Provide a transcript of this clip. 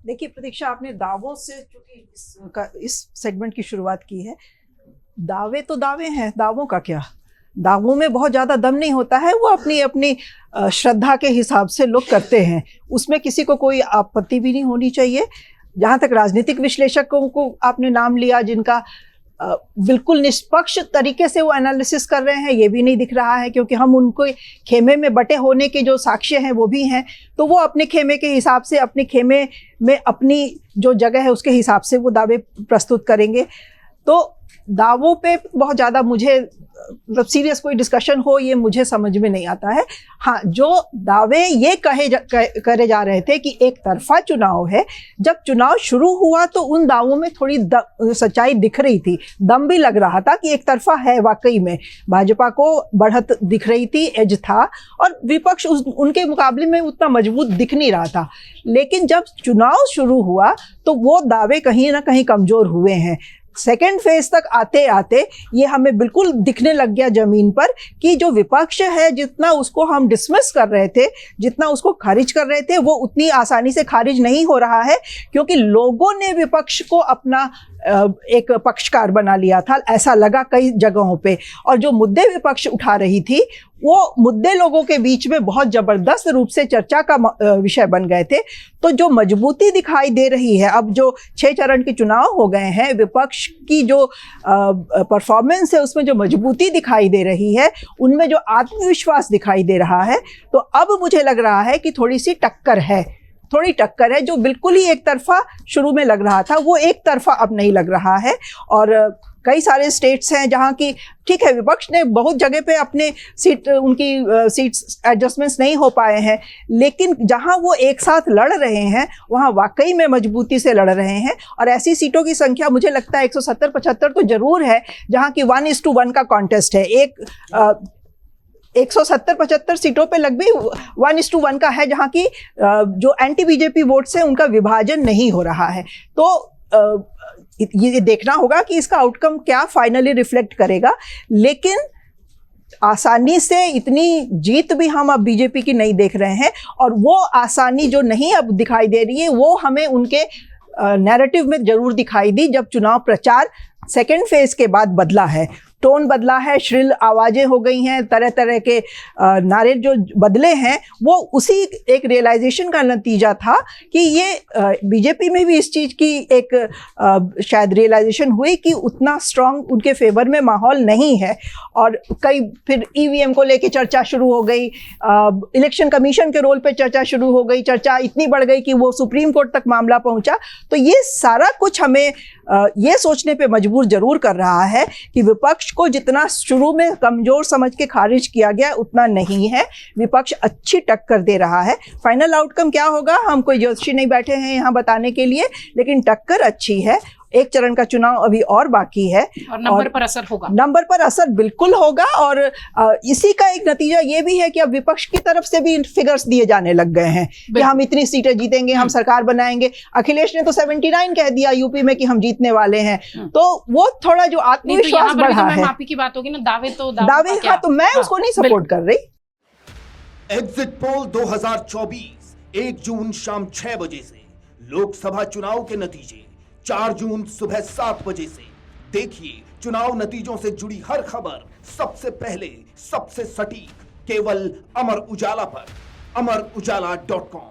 देखिए प्रतीक्षा, आपने दावों से चूंकि इस सेगमेंट की शुरुआत की है, दावे तो दावे हैं, दावों का क्या। दावों में बहुत ज़्यादा दम नहीं होता है, वो अपनी अपनी श्रद्धा के हिसाब से लोग करते हैं, उसमें किसी को कोई आपत्ति भी नहीं होनी चाहिए। जहाँ तक राजनीतिक विश्लेषकों को आपने नाम लिया, जिनका बिल्कुल निष्पक्ष तरीके से वो एनालिसिस कर रहे हैं, ये भी नहीं दिख रहा है, क्योंकि हम उनको खेमे में बटे होने के जो साक्ष्य हैं वो भी हैं, तो वो अपने खेमे के हिसाब से, अपने खेमे में अपनी जो जगह है उसके हिसाब से वो दावे प्रस्तुत करेंगे। तो दावों पे बहुत ज़्यादा मुझे मतलब सीरियस कोई डिस्कशन हो, ये मुझे समझ में नहीं आता है। हाँ, जो दावे ये करे जा रहे थे कि एक तरफा चुनाव है, जब चुनाव शुरू हुआ तो उन दावों में थोड़ी सच्चाई दिख रही थी, दम भी लग रहा था कि एक तरफा है वाकई में, भाजपा को बढ़त दिख रही थी, एज था, और विपक्ष उनके मुकाबले में उतना मजबूत दिख नहीं रहा था। लेकिन जब चुनाव शुरू हुआ तो वो दावे कहीं ना कहीं कमज़ोर हुए हैं। सेकेंड फेज तक आते आते ये हमें बिल्कुल दिखने लग गया जमीन पर कि जो विपक्ष है, जितना उसको हम डिसमिस कर रहे थे, जितना उसको खारिज कर रहे थे, वो उतनी आसानी से खारिज नहीं हो रहा है, क्योंकि लोगों ने विपक्ष को अपना एक पक्षकार बना लिया था, ऐसा लगा कई जगहों पे। और जो मुद्दे विपक्ष उठा रही थी, वो मुद्दे लोगों के बीच में बहुत जबरदस्त रूप से चर्चा का विषय बन गए थे। तो जो मजबूती दिखाई दे रही है, अब जो 6 चरण के चुनाव हो गए हैं, विपक्ष की जो परफॉर्मेंस है उसमें जो मजबूती दिखाई दे रही है, उनमें जो आत्मविश्वास दिखाई दे रहा है, तो अब मुझे लग रहा है कि थोड़ी सी टक्कर है, थोड़ी टक्कर है। जो बिल्कुल ही एक तरफा शुरू में लग रहा था, वो एक तरफा अब नहीं लग रहा है। और कई सारे स्टेट्स हैं जहाँ की, ठीक है, विपक्ष ने बहुत जगह पे अपने उनकी सीट्स एडजस्टमेंट्स नहीं हो पाए हैं, लेकिन जहाँ वो एक साथ लड़ रहे हैं वहाँ वाकई में मजबूती से लड़ रहे हैं। और ऐसी सीटों की संख्या मुझे लगता है 170-75 तो जरूर है, जहाँ की 1:1 का कॉन्टेस्ट है। 170-75 सीटों पे लगभग 1:1 का है, जहाँ की जो एंटी बीजेपी वोट्स हैं उनका विभाजन नहीं हो रहा है। तो ये देखना होगा कि इसका आउटकम क्या फाइनली रिफ्लेक्ट करेगा। लेकिन आसानी से इतनी जीत भी हम अब बीजेपी की नहीं देख रहे हैं, और वो आसानी जो नहीं अब दिखाई दे रही है, वो हमें उनके नैरेटिव में जरूर दिखाई दी जब चुनाव प्रचार सेकेंड फेज के बाद बदला है। टोन बदला है, श्रिल आवाज़ें हो गई हैं, तरह तरह के नारे जो बदले हैं, वो उसी एक रियलाइजेशन का नतीजा था कि ये बीजेपी में भी इस चीज़ की एक शायद रियलाइजेशन हुई कि उतना स्ट्रांग उनके फेवर में माहौल नहीं है। और कई फिर ईवीएम को लेके चर्चा शुरू हो गई, इलेक्शन कमीशन के रोल पे चर्चा शुरू हो गई, चर्चा इतनी बढ़ गई कि वो सुप्रीम कोर्ट तक मामला पहुंचा। तो ये सारा कुछ हमें ये सोचने पे मजबूर जरूर कर रहा है कि विपक्ष को जितना शुरू में कमजोर समझ के खारिज किया गया उतना नहीं है, विपक्ष अच्छी टक्कर दे रहा है। फाइनल आउटकम क्या होगा, हम कोई ज्योतिषी नहीं बैठे हैं यहाँ बताने के लिए, लेकिन टक्कर अच्छी है। एक चरण का चुनाव अभी और बाकी है, और नंबर पर असर होगा, नंबर पर असर बिल्कुल होगा। और इसी का एक नतीजा ये भी है कि अब विपक्ष की तरफ से भी फिगर्स दिए जाने लग गए हैं कि हम इतनी सीटें जीतेंगे, हम सरकार बनाएंगे। अखिलेश ने तो 79 कह दिया यूपी में कि हम जीतने वाले हैं, तो वो थोड़ा जो आत्मविश्वास बढ़ा है। माफी की बात होगी ना, दावे हाँ, तो मैं उसको नहीं सपोर्ट कर रही। एग्जिट पोल 2024 1 जून शाम 6 बजे से, लोकसभा चुनाव के नतीजे 4 जून सुबह 7 बजे से। देखिए चुनाव नतीजों से जुड़ी हर खबर सबसे पहले, सबसे सटीक, केवल अमर उजाला पर, amarujala.com।